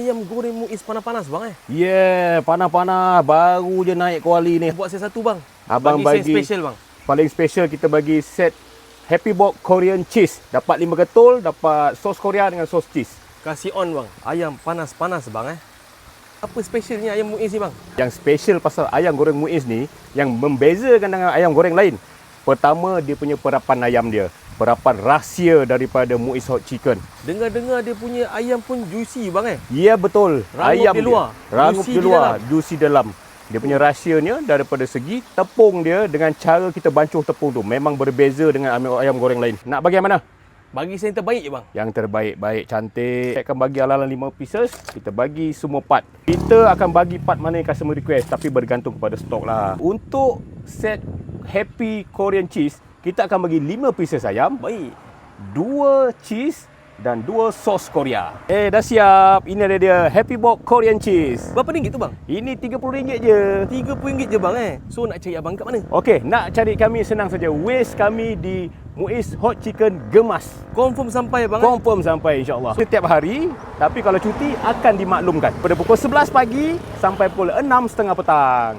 Ayam goreng Muiz panas-panas bang Panas-panas. Baru je naik kuali ni. Buat saya satu bang. Abang bagi saya bagi special bang. paling special kita bagi set Happy Box Korean Cheese. Dapat 5 ketul, dapat sos Korea dengan sos cheese. Kasih on bang. Ayam panas-panas bang Apa specialnya ayam Muiz ni bang? Yang special pasal ayam goreng Muiz ni, yang membezakan dengan ayam goreng lain. Pertama, dia punya perapan ayam dia. Perapan rahsia daripada Muiz Hot Chicken. Dengar-dengar dia punya ayam pun juicy bang Ya betul. Rangup Ayam di luar, rangup juicy di di luar, dalam. juicy dalam. Dia punya rahsianya daripada segi tepung dia dengan cara kita bancuh tepung tu memang berbeza dengan ayam goreng lain. Nak bagi yang mana? Bagi saya yang terbaik je bang. Yang terbaik, baik, cantik. Saya akan bagi ala-ala 5 pieces. Kita bagi semua part. Kita akan bagi part mana yang customer request, tapi bergantung kepada stok lah. Untuk set Happy Korean Cheese, kita akan bagi 5 pieces ayam, Baik. 2 cheese dan 2 sos Korea. Dah siap. Ini ada dia Happy Box Korean Cheese. Berapa ringgit tu bang? Ini RM30 je. RM30 je bang So nak cari abang kat mana? Okey, nak cari kami senang saja. Waste kami di Muiz Hot Chicken Gemas. Confirm sampai bang Confirm sampai insya-Allah. Setiap hari, tapi kalau cuti akan dimaklumkan. Pada pukul 11 pagi sampai pukul 6.30 petang.